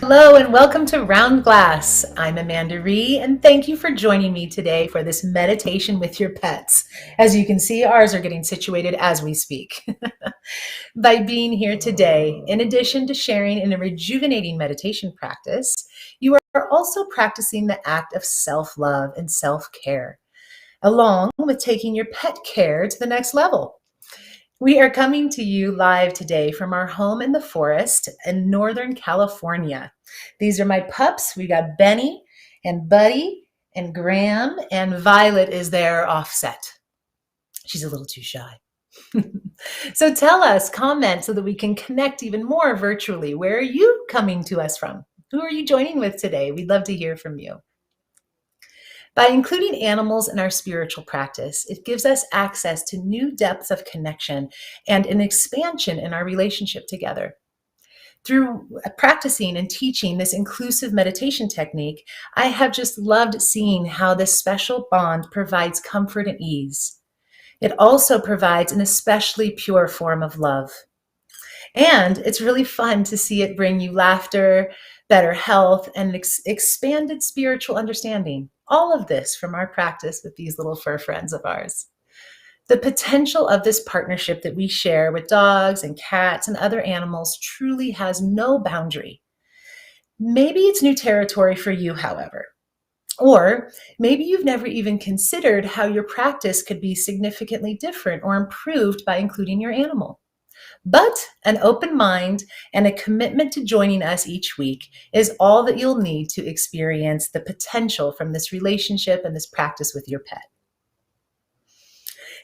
Hello and welcome to Round Glass. I'm Amanda Ree and thank you for joining me today for this meditation with your pets. As you can see, ours are getting situated as we speak. By being here today, in addition to sharing in a rejuvenating meditation practice, you are also practicing the act of self-love and self-care, along with taking your pet care to the next level. We are coming to you live today from our home in the forest in Northern California. These are my pups. We got Benny and Buddy and Graham, and Violet is their offset. She's a little too shy. So tell us, comment so that we can connect even more virtually. Where are you coming to us from? Who are you joining with today? We'd love to hear from you. By including animals in our spiritual practice, it gives us access to new depths of connection and an expansion in our relationship together. Through practicing and teaching this inclusive meditation technique, I have just loved seeing how this special bond provides comfort and ease. It also provides an especially pure form of love. And it's really fun to see it bring you laughter, better health, and expanded spiritual understanding. All of this from our practice with these little fur friends of ours. The potential of this partnership that we share with dogs and cats and other animals truly has no boundary. Maybe it's new territory for you, however. Or maybe you've never even considered how your practice could be significantly different or improved by including your animal. But an open mind and a commitment to joining us each week is all that you'll need to experience the potential from this relationship and this practice with your pet.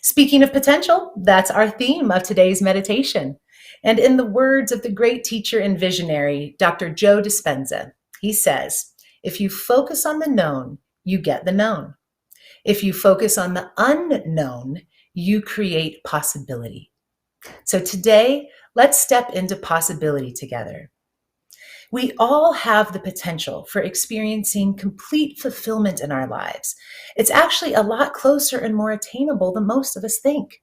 Speaking of potential, that's our theme of today's meditation. And in the words of the great teacher and visionary, Dr. Joe Dispenza, he says, if you focus on the known, you get the known. If you focus on the unknown, you create possibility. So today, let's step into possibility together. We all have the potential for experiencing complete fulfillment in our lives. It's actually a lot closer and more attainable than most of us think,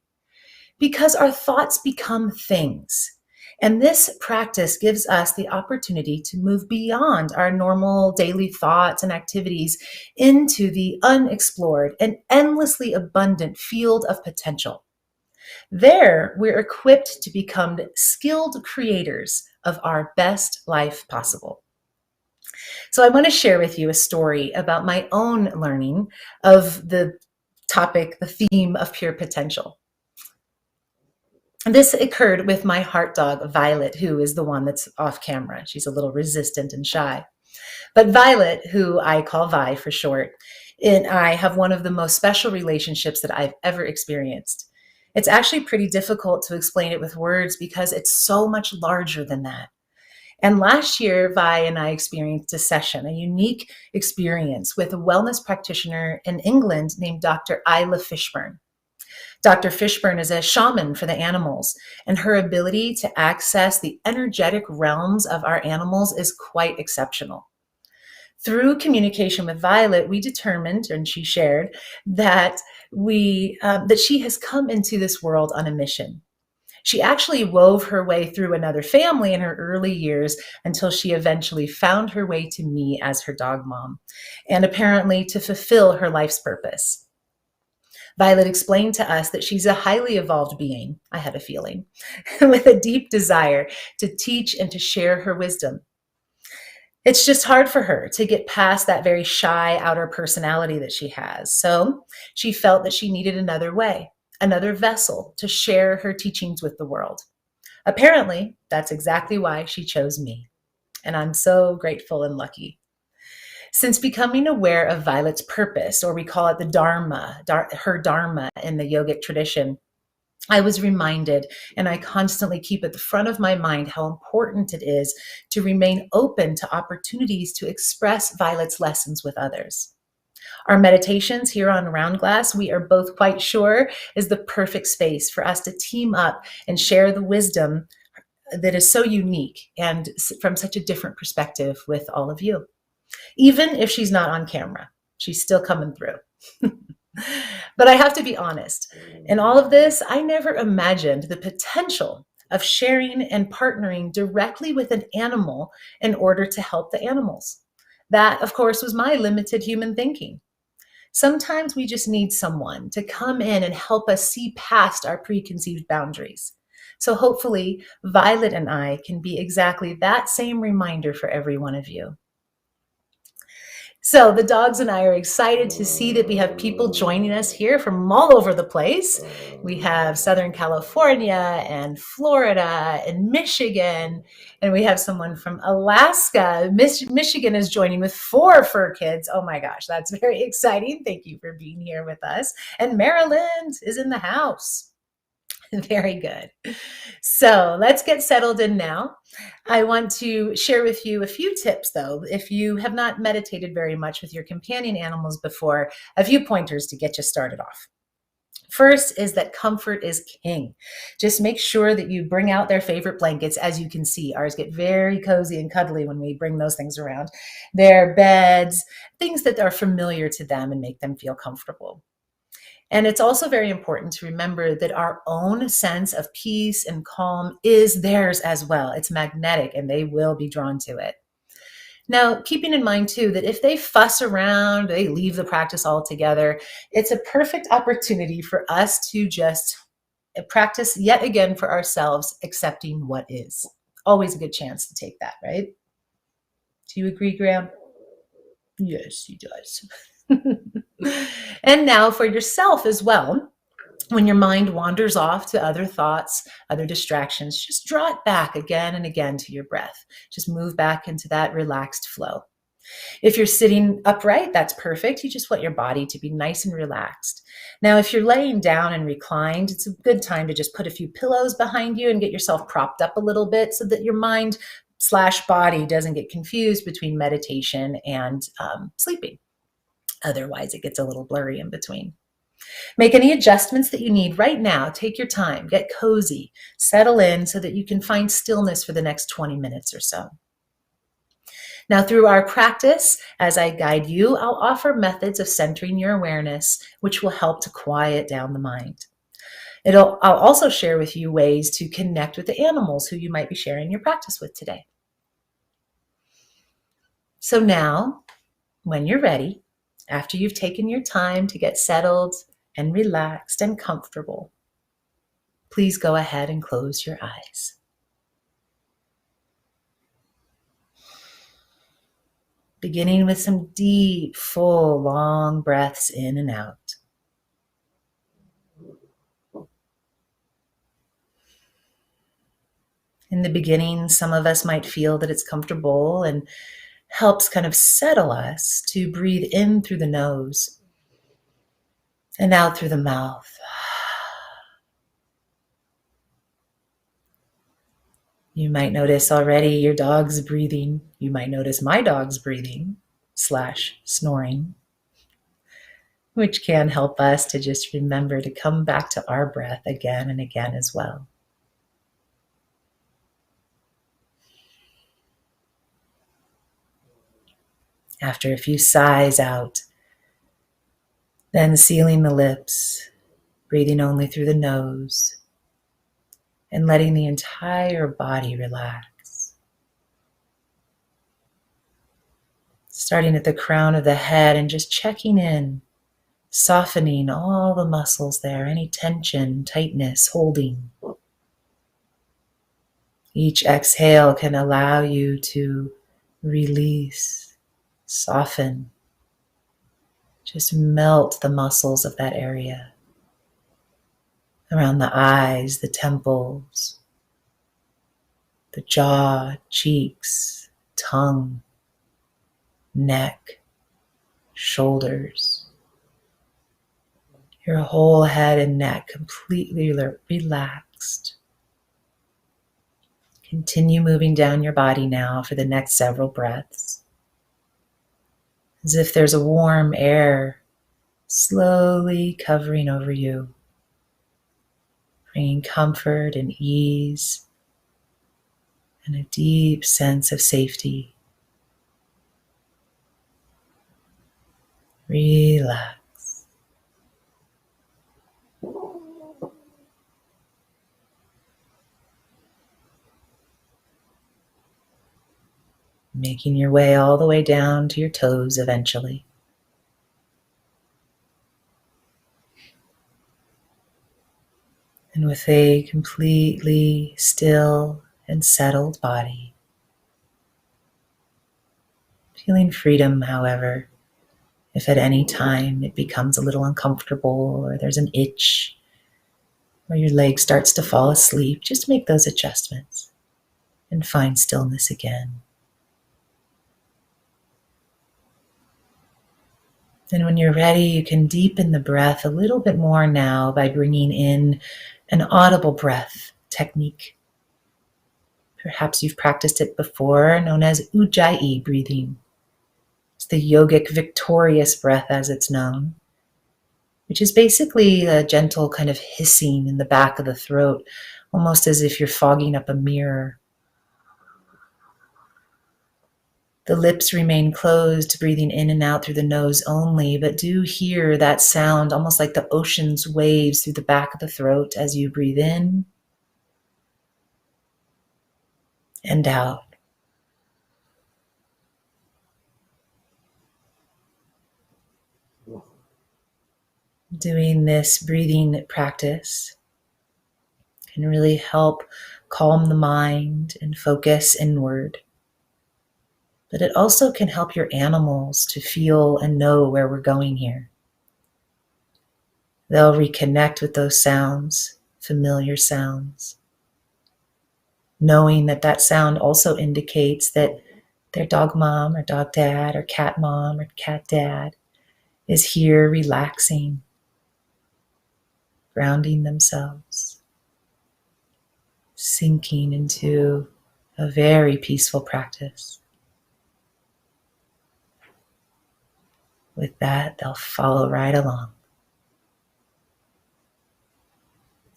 because our thoughts become things. And this practice gives us the opportunity to move beyond our normal daily thoughts and activities into the unexplored and endlessly abundant field of potential. There, we're equipped to become skilled creators of our best life possible. So I want to share with you a story about my own learning of the topic, the theme of pure potential. This occurred with my heart dog, Violet, who is the one that's off camera. She's a little resistant and shy. But Violet, who I call Vi for short, and I have one of the most special relationships that I've ever experienced. It's actually pretty difficult to explain it with words because it's so much larger than that. And last year, Vi and I experienced a session, a unique experience with a wellness practitioner in England named Dr. Isla Fishburne. Dr. Fishburne is a shaman for the animals, and her ability to access the energetic realms of our animals is quite exceptional. Through communication with Violet, we determined, and she shared, that she has come into this world on a mission. She actually wove her way through another family in her early years until she eventually found her way to me as her dog mom, and apparently to fulfill her life's purpose. Violet explained to us that she's a highly evolved being, I had a feeling, with a deep desire to teach and to share her wisdom. It's just hard for her to get past that very shy outer personality that she has. So she felt that she needed another way, another vessel to share her teachings with the world. Apparently, that's exactly why she chose me. And I'm so grateful and lucky. Since becoming aware of Violet's purpose, or we call it the Dharma, her Dharma in the yogic tradition, I was reminded, and I constantly keep at the front of my mind, how important it is to remain open to opportunities to express Violet's lessons with others. Our meditations here on Round Glass, we are both quite sure, is the perfect space for us to team up and share the wisdom that is so unique and from such a different perspective with all of you. Even if she's not on camera, she's still coming through. But I have to be honest, in all of this, I never imagined the potential of sharing and partnering directly with an animal in order to help the animals. That, of course, was my limited human thinking. Sometimes we just need someone to come in and help us see past our preconceived boundaries. So hopefully, Violet and I can be exactly that same reminder for every one of you. So the dogs and I are excited to see that we have people joining us here from all over the place. We have Southern California and Florida and Michigan, and we have someone from Alaska. Michigan is joining with 4 fur kids. Oh my gosh, that's very exciting. Thank you for being here with us. And Maryland is in the house. Very good. So let's get settled in now. I want to share with you a few tips, though. If you have not meditated very much with your companion animals before, a few pointers to get you started off. First is that comfort is king. Just make sure that you bring out their favorite blankets. As you can see, ours get very cozy and cuddly when we bring those things around. Their beds, things that are familiar to them and make them feel comfortable. And it's also very important to remember that our own sense of peace and calm is theirs as well. It's magnetic and they will be drawn to it. Now, keeping in mind too that if they fuss around, they leave the practice altogether, it's a perfect opportunity for us to just practice yet again for ourselves, accepting what is. Always a good chance to take that, right? Do you agree, Graham? Yes, he does. And now for yourself as well. When your mind wanders off to other thoughts, other distractions, just draw it back again and again to your breath. Just move back into that relaxed flow. If you're sitting upright, that's perfect. You just want your body to be nice and relaxed. Now, if you're laying down and reclined, it's a good time to just put a few pillows behind you and get yourself propped up a little bit so that your mind/body doesn't get confused between meditation and sleeping. Otherwise, it gets a little blurry in between. Make any adjustments that you need right now. Take your time, get cozy, settle in so that you can find stillness for the next 20 minutes or so. Now, through our practice, as I guide you, I'll offer methods of centering your awareness, which will help to quiet down the mind. I'll also share with you ways to connect with the animals who you might be sharing your practice with today. So now, when you're ready, after you've taken your time to get settled and relaxed and comfortable, please go ahead and close your eyes. Beginning with some deep, full, long breaths in and out. In the beginning, some of us might feel that it's comfortable and helps kind of settle us to breathe in through the nose and out through the mouth. You might notice already your dog's breathing. You might notice my dog's breathing/snoring, which can help us to just remember to come back to our breath again and again as well. After a few sighs out, then sealing the lips, breathing only through the nose, and letting the entire body relax. Starting at the crown of the head and just checking in, softening all the muscles there, any tension, tightness, holding. Each exhale can allow you to release, soften, just melt the muscles of that area. Around the eyes, the temples, the jaw, cheeks, tongue, neck, shoulders. Your whole head and neck completely relaxed. Continue moving down your body now for the next several breaths. As if there's a warm air slowly covering over you, bringing comfort and ease and a deep sense of safety. Relax. making your way all the way down to your toes eventually. And with a completely still and settled body, feeling freedom, however, if at any time it becomes a little uncomfortable or there's an itch or your leg starts to fall asleep, just make those adjustments and find stillness again. And when you're ready, you can deepen the breath a little bit more now by bringing in an audible breath technique. Perhaps you've practiced it before, known as Ujjayi breathing. It's the yogic victorious breath as it's known, which is basically a gentle kind of hissing in the back of the throat, almost as if you're fogging up a mirror. The lips remain closed, breathing in and out through the nose only, but do hear that sound almost like the ocean's waves through the back of the throat as you breathe in and out. Doing this breathing practice can really help calm the mind and focus inward. But it also can help your animals to feel and know where we're going here. They'll reconnect with those sounds, familiar sounds, knowing that that sound also indicates that their dog mom or dog dad or cat mom or cat dad is here relaxing, grounding themselves, sinking into a very peaceful practice. With that, they'll follow right along.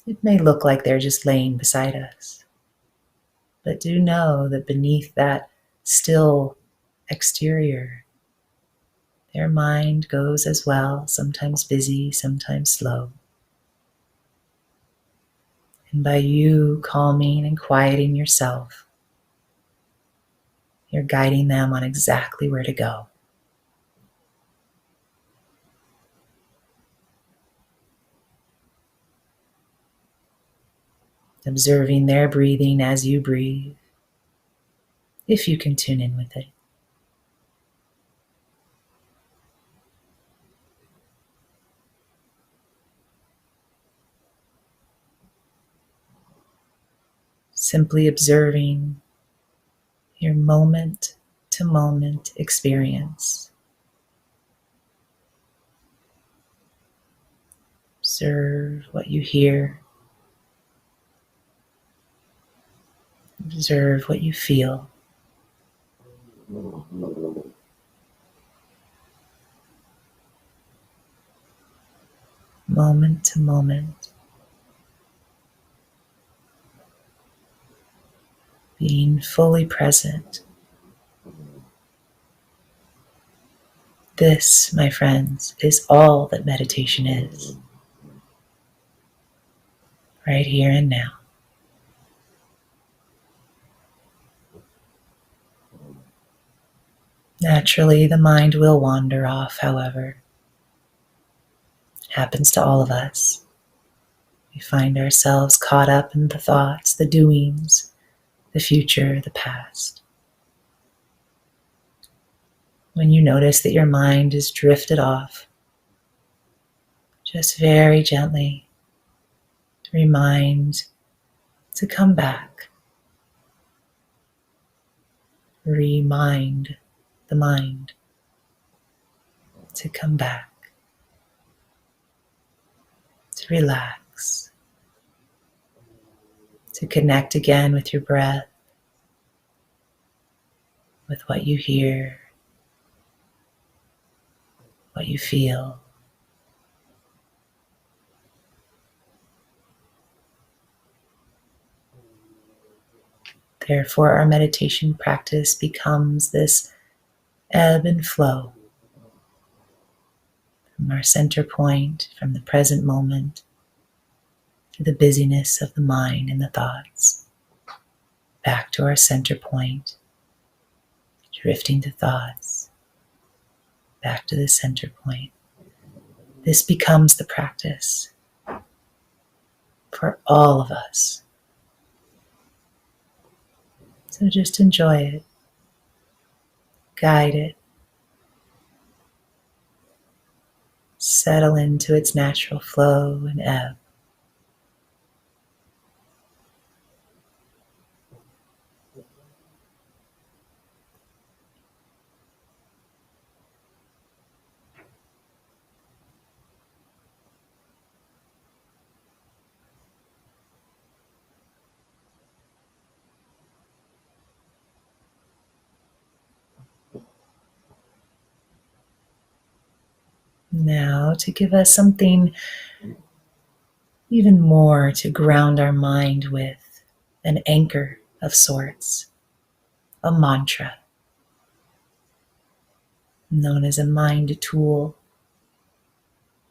It may look like they're just laying beside us, but do know that beneath that still exterior, their mind goes as well, sometimes busy, sometimes slow. And by you calming and quieting yourself, you're guiding them on exactly where to go. Observing their breathing as you breathe, if you can tune in with it. Simply observing your moment to moment experience. Observe what you hear. Observe what you feel. Moment to moment. Being fully present. This, my friends, is all that meditation is. Right here and now. Naturally, the mind will wander off, however. It happens to all of us. We find ourselves caught up in the thoughts, the doings, the future, the past. When you notice that your mind is drifted off, just very gently remind to come back. Remind the mind to come back, to relax, to connect again with your breath, with what you hear, what you feel. Therefore, our meditation practice becomes this ebb and flow from our center point, from the present moment, to the busyness of the mind and the thoughts, back to our center point, to drifting to thoughts, back to the center point. This becomes the practice for all of us. So just enjoy it, guide it, settle into its natural flow and ebb. Now, to give us something even more to ground our mind with, an anchor of sorts, a mantra, known as a mind tool,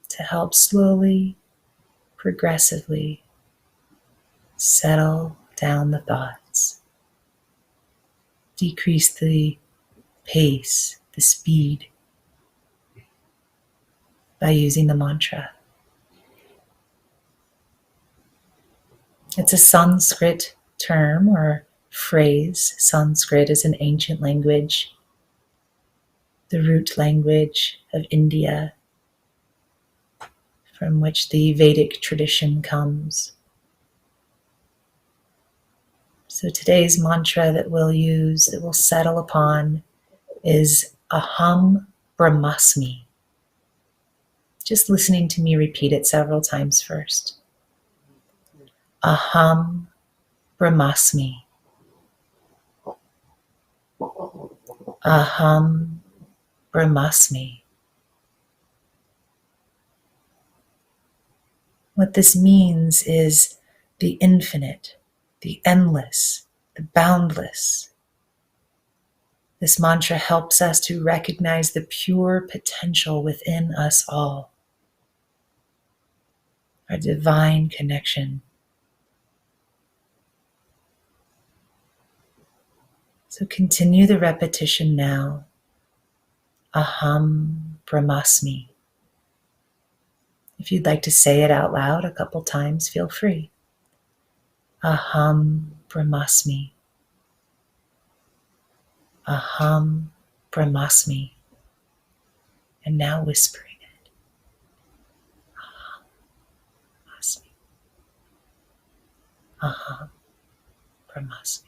to help slowly, progressively settle down the thoughts, decrease the pace, the speed, by using the mantra. It's a Sanskrit term or phrase. Sanskrit is an ancient language, the root language of India, from which the Vedic tradition comes. So today's mantra that we'll use, that we'll settle upon, is Aham Brahmasmi. Just listening to me repeat it several times first. Aham Brahmasmi. Aham Brahmasmi. What this means is the infinite, the endless, the boundless. This mantra helps us to recognize the pure potential within us all, our divine connection. So continue the repetition now. Aham Brahmasmi. If you'd like to say it out loud a couple times, feel free. Aham Brahmasmi. Aham Brahmasmi. And now whispering it. Aham Brahmasmi. Aham Brahmasmi.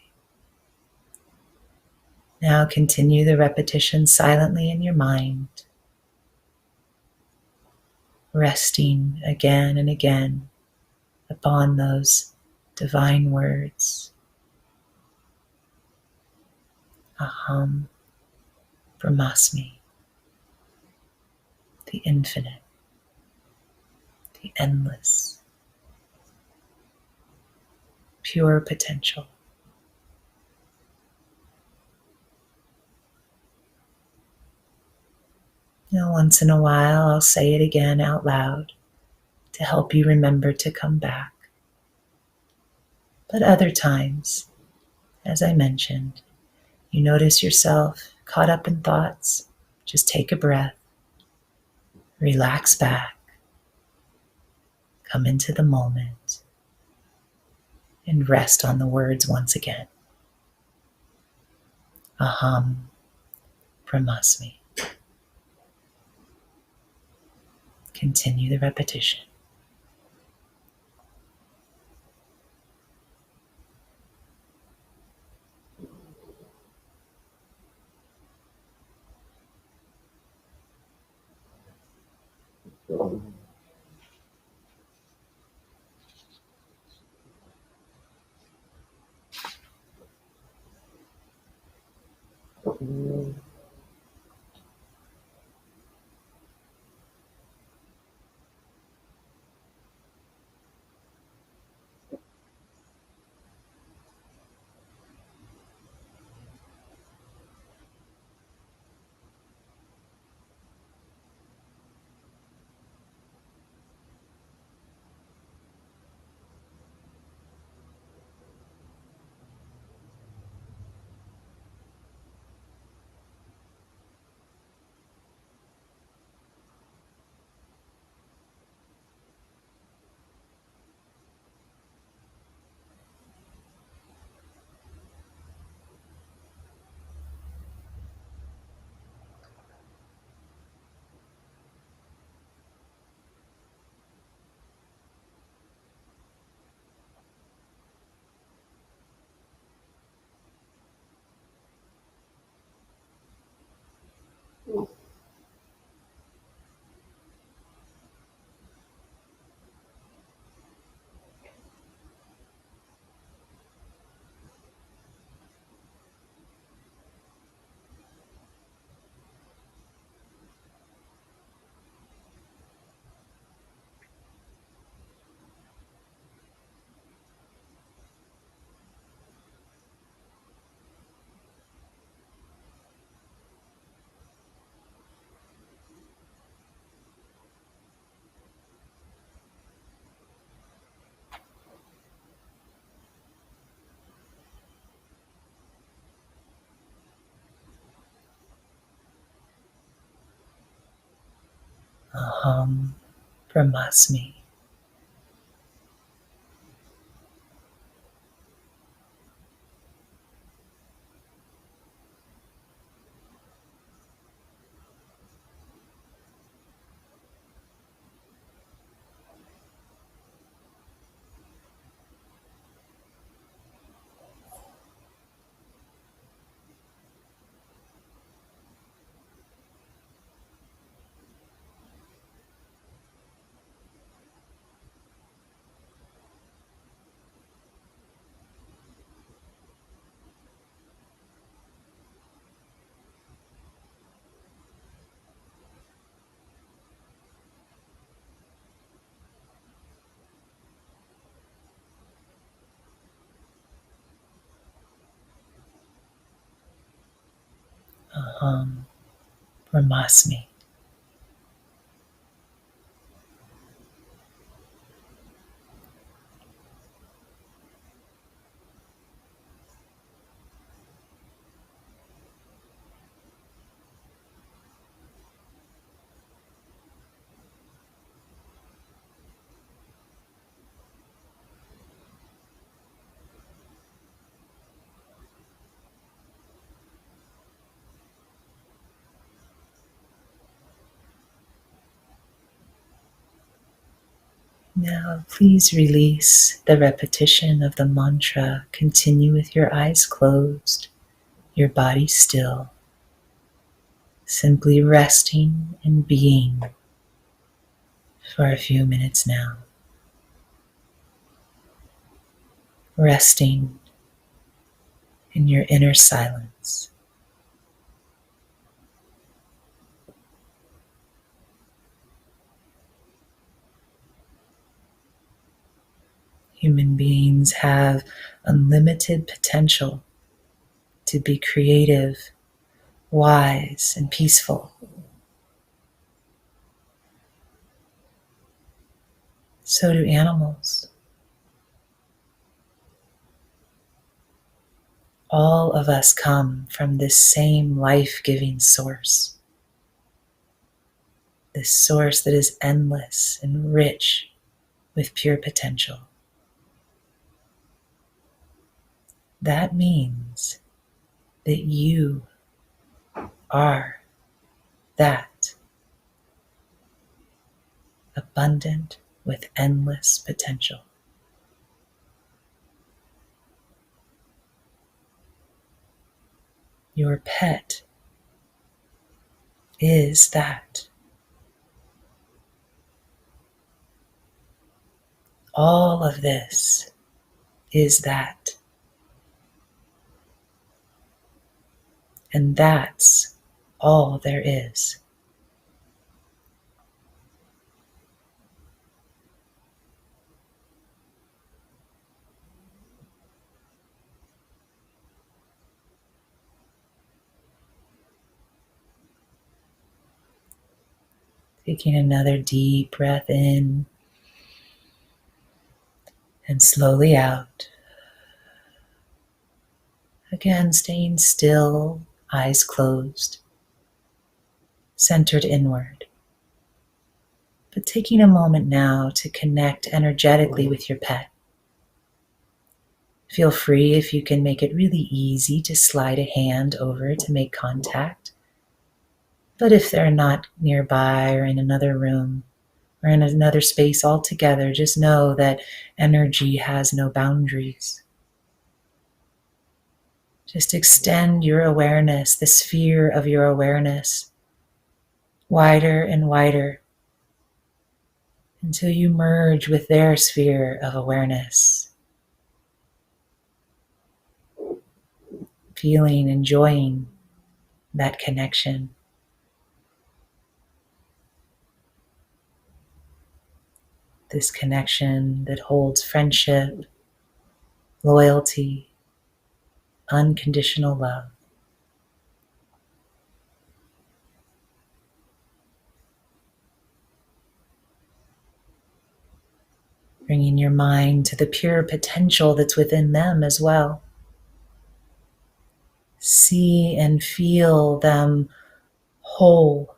Now continue the repetition silently in your mind, resting again and again upon those divine words. Aham Brahmasmi. The infinite, the endless, pure potential. Now, once in a while, I'll say it again out loud to help you remember to come back. But other times, as I mentioned, you notice yourself caught up in thoughts, just take a breath, relax back, come into the moment, and rest on the words once again. Aham Brahmasmi. Continue the repetition. Aham Brahmasmi. Aham Brahmasmi. Now, please release the repetition of the mantra. Continue with your eyes closed, your body still, simply resting and being for a few minutes now. Resting in your inner silence. Human beings have unlimited potential to be creative, wise, and peaceful. So do animals. All of us come from this same life-giving source, this source that is endless and rich with pure potential. That means that you are that, abundant with endless potential. Your pet is that. All of this is that. And that's all there is. Taking another deep breath in and slowly out. Again, staying still, eyes closed, centered inward. But taking a moment now to connect energetically with your pet. Feel free, if you can make it really easy, to slide a hand over to make contact. But if they're not nearby or in another room or in another space altogether, just know that energy has no boundaries. Just extend your awareness, the sphere of your awareness, wider and wider until you merge with their sphere of awareness. Feeling, enjoying that connection. This connection that holds friendship, loyalty, unconditional love. Bringing your mind to the pure potential that's within them as well. See and feel them whole,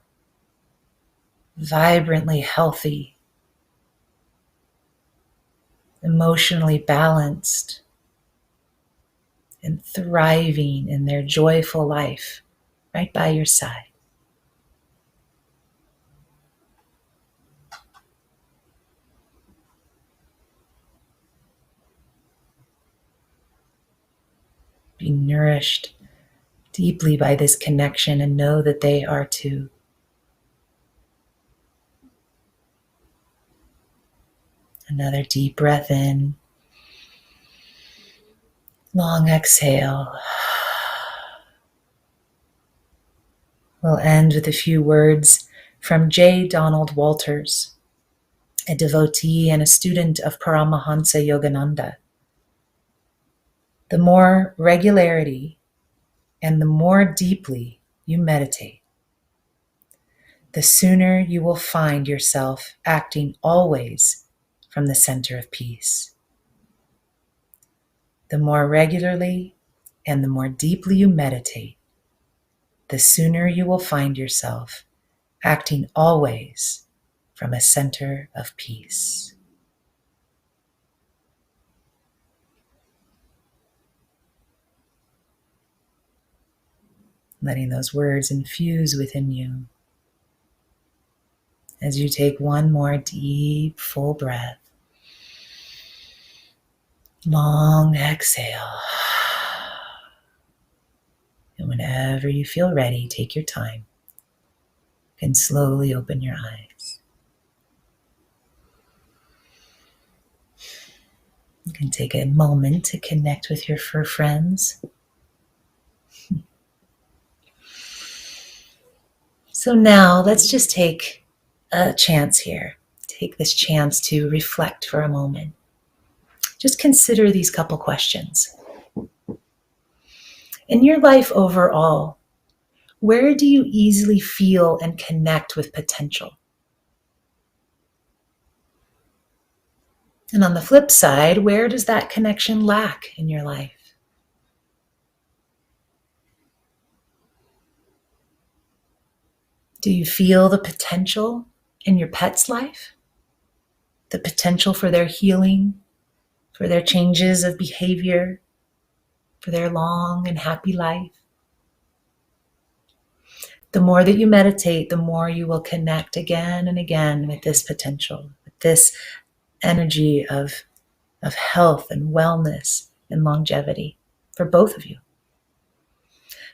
vibrantly healthy, emotionally balanced, and thriving in their joyful life right by your side. Be nourished deeply by this connection and know that they are too. Another deep breath in, long exhale. We'll end with a few words from J. Donald Walters, a devotee and a student of Paramahansa Yogananda. The more regularity and the more deeply you meditate, the sooner you will find yourself acting always from the center of peace. The more regularly and the more deeply you meditate, the sooner you will find yourself acting always from a center of peace. Letting those words infuse within you as you take one more deep, full breath. Long exhale. And whenever you feel ready, take your time. You can slowly open your eyes. You can take a moment to connect with your fur friends. So now let's just take a chance here. Take this chance to reflect for a moment. Just consider these couple questions. In your life overall, where do you easily feel and connect with potential? And on the flip side, where does that connection lack in your life? Do you feel the potential in your pet's life? The potential for their healing, for their changes of behavior, for their long and happy life? The more that you meditate, the more you will connect again and again with this potential, with this energy of health and wellness and longevity for both of you.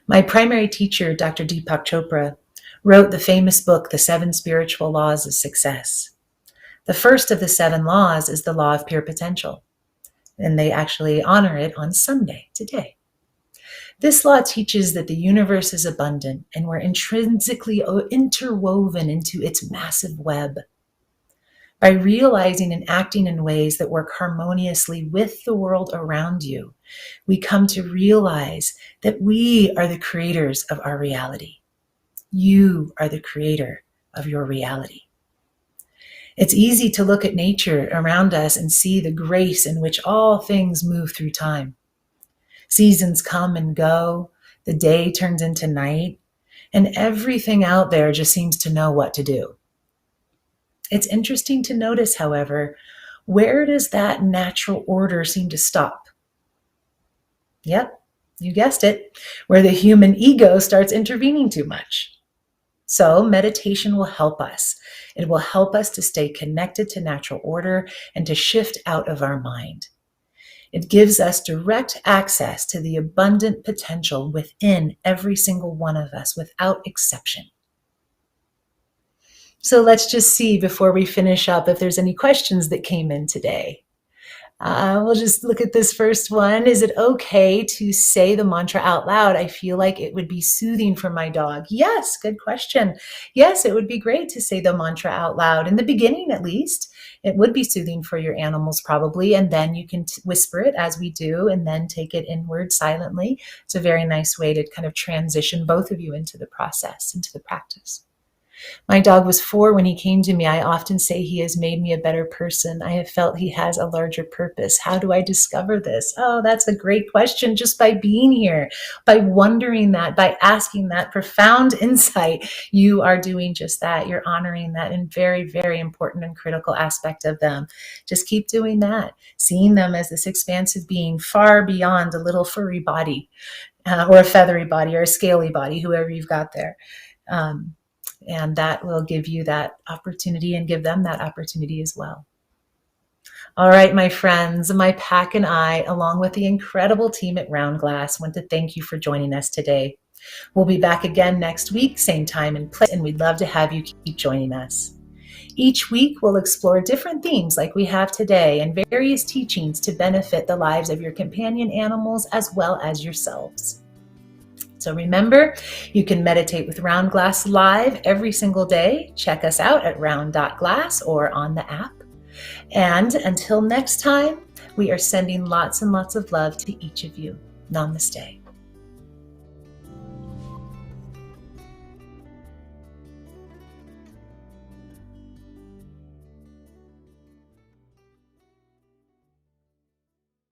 My primary teacher, Dr. Deepak Chopra, wrote the famous book, The 7 Spiritual Laws of Success. The first of the 7 laws is the law of pure potential, and they actually honor it on Sunday, today. This law teaches that the universe is abundant and we're intrinsically interwoven into its massive web. By realizing and acting in ways that work harmoniously with the world around you, we come to realize that we are the creators of our reality. You are the creator of your reality. It's easy to look at nature around us and see the grace in which all things move through time. Seasons come and go, the day turns into night, and everything out there just seems to know what to do. It's interesting to notice, however, where does that natural order seem to stop? Yep, you guessed it, where the human ego starts intervening too much. So meditation will help us. It will help us to stay connected to natural order and to shift out of our mind. It gives us direct access to the abundant potential within every single one of us without exception. So let's just see before we finish up if there's any questions that came in today. We'll just look at this first one. Is it okay to say the mantra out loud? I feel like it would be soothing for my dog. Yes, good question. Yes, it would be great to say the mantra out loud. In the beginning, at least, it would be soothing for your animals probably. And then you can whisper it as we do and then take it inward silently. It's a very nice way to kind of transition both of you into the process, into the practice. My dog was 4 when he came to me. I often say he has made me a better person. I have felt he has a larger purpose. How do I discover this? Oh, that's a great question. Just by being here, by wondering that, by asking that profound insight, you are doing just that. You're honoring that and very, very important and critical aspect of them. Just keep doing that, seeing them as this expansive being far beyond a little furry body or a feathery body or a scaly body, whoever you've got there. Um, and that will give you that opportunity and give them that opportunity as well. All right, my friends, my pack and I, along with the incredible team at Round Glass, want to thank you for joining us today. We'll be back again next week, same time and place, and we'd love to have you keep joining us. Each week, we'll explore different themes like we have today and various teachings to benefit the lives of your companion animals as well as yourselves. So remember, you can meditate with Round Glass live every single day. Check us out at round.glass or on the app. And until next time, we are sending lots and lots of love to each of you. Namaste.